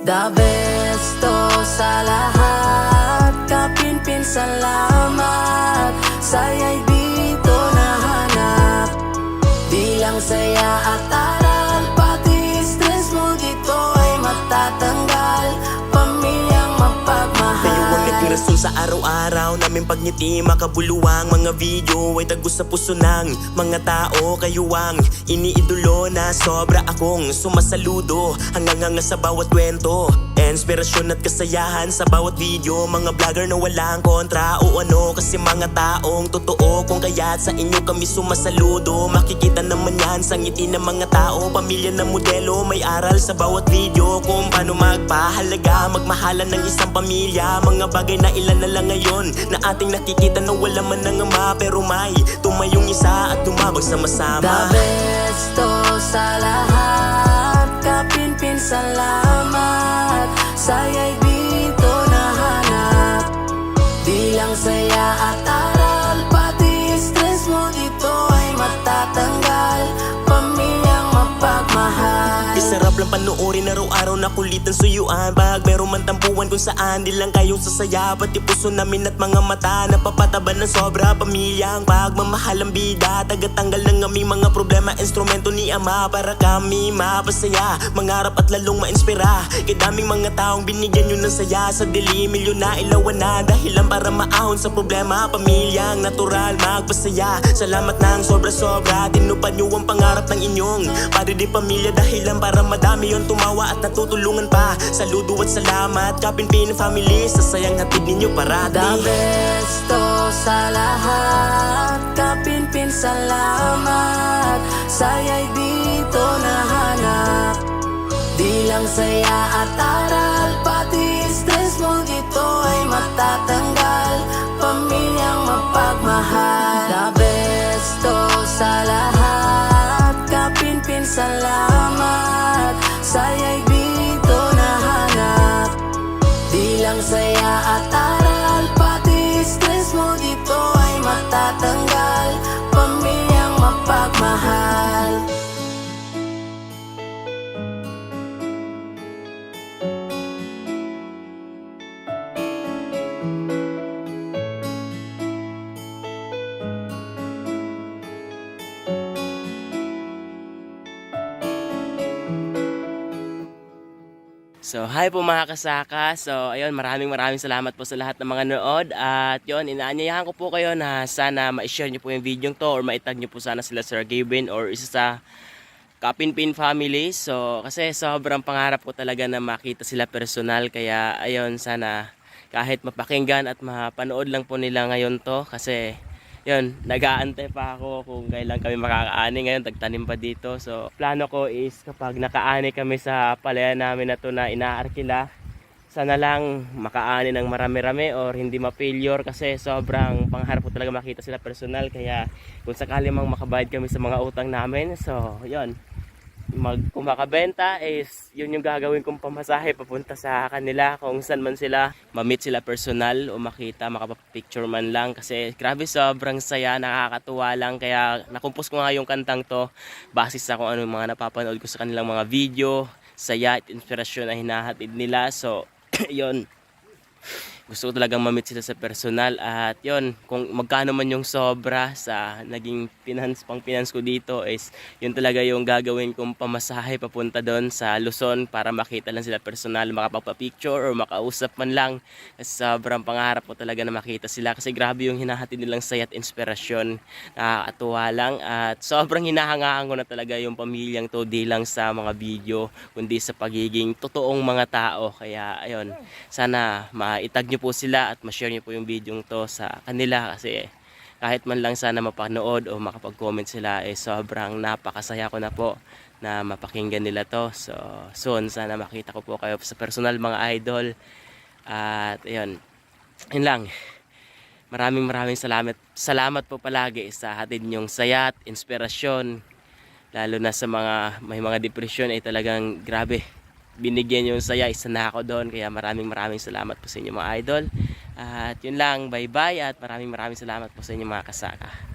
The best to sa lahat, kapinpin salamat. Saya'y dito nahanap, di lang saya at aral, pati stress mo dito ay matatanggal. Pamilyang mapagmahal, kayo ang naging rason sa araw-araw namin pagngiti, makabuluhang mga video ay tagos sa puso ng mga tao. Kayo ang iniidolo na sobra akong sumasaludo, hanggang sa bawat kwento, inspirasyon at kasayahan sa bawat video. Mga vlogger na walang kontra o ano, kasi mga taong totoo, kung kaya't sa inyo kami sumasaludo. Makikita naman yan sa ngiti ng mga tao, pamilya na modelo, may aral sa bawat video kung paano magpahalaga, magmahalan ng isang pamilya. Mga bagay na ilan na lang ngayon na ating nakikita na wala man ng ama, pero may tumayong isa at tumabag sama-sama. the best to sa lahat, kapinpin salamat. Saya'y dito nahanap, di lang saya at aral, pati stress mo dito ay matatanggal. Pamilyang mapagmahal, Isarap lang panoorin araw-araw na kulitan suyuan. Pag meron man tampuan kung saan, di lang kayong sasaya, pati puso namin at mga mata napapataban ng sobra. Pamilyang pagmamahal ang bida, tagatanggal ng aming mga problema, instrumento ni Ama para kami mapasaya, mangarap at lalong mainspira. Kay daming mga taong binigyan nyo ng saya, sa dilim milyon na ilawan na dahilan para maahon sa problema. Pamilyang natural magpasaya, salamat ng sobra-sobra, tinupad nyo ang pangarap ng inyong pare di pamilya, dahilan para madami yon tumawa at natutulungan pa. Saludo at salamat, Kapinpin family, sa sayang hatid ninyo parati. the best to sa lahat, kapinpin salamat. Saya'y dito nahanap, di lang saya at aral, pati stress mo dito ay matatanggal. Pamilyang mapagmahal, the best to sa lahat, kapinpin salamat. Saya'y dito nahanap, di lang saya at aral, pati stress mo dito ay matatanggal. Pamilyang mapagmahal. So, hi po mga kasaka. So, ayun, maraming salamat po sa lahat ng mga nanood. At yun, inaanyayahan ko po kayo na sana ma-share nyo po yung video to, or ma-tag nyo po sana sila Sir Gavin or isa sa Kapinpin family. So, kasi sobrang pangarap ko talaga na makita sila personal. Kaya, ayun, sana kahit mapakinggan at mapanood lang po nila ngayon to. Kasi, yun, nag-aantay pa ako kung kailan kami makakaani. Ngayon, tagtanim pa dito. So, plano ko is kapag nakaani kami sa palayan namin na to na inaarkila, sana lang makaani ng marami-rami or hindi ma-failure, kasi sobrang pangarap ko talaga makita sila personal. Kaya kung sakali mang makabayad kami sa mga utang namin, so, yun, kung makabenta is yun yung gagawin kong pamasahe papunta sa kanila, kung saan man sila, ma-meet sila personal o makita, makapapicture man lang. Kasi grabe, sobrang saya, nakakatuwa lang. Kaya nakumpos ko nga yung kantang to base sa kung ano yung mga napapanood ko sa kanilang mga video, saya at inspirasyon na hinahatid nila. So yun, gusto ko talagang ma-meet sila sa personal. At yun, kung magkano man yung sobra sa naging pang-finance ko dito, is yun talaga yung gagawin kong pamasahe papunta doon sa Luzon para makita lang sila personal, makapagpa-picture or makausap man lang. Kasi sobrang pangarap ko talaga na makita sila, kasi grabe yung hinahatid nilang saya at inspirasyon, nakakatuwa lang. At sobrang hinahangaan ko na talaga yung pamilyang to, di lang sa mga video kundi sa pagiging totoong mga tao. Kaya ayun, sana maitag nyo po sila at ma-share nyo po yung video to sa kanila, kasi kahit man lang sana mapanood o makapag-comment sila, sobrang napakasaya ko na po na mapakinggan nila to. So soon, sana makita ko po kayo sa personal mga idol. At ayun, yun lang. Maraming salamat po palagi sa hatid nyong saya at inspirasyon, lalo na sa mga may mga depresyon ay talagang grabe, binigyan yung saya, isa na ako doon. Kaya maraming salamat po sa inyo mga idol. At yun lang, bye bye, at maraming salamat po sa inyo mga kasaka.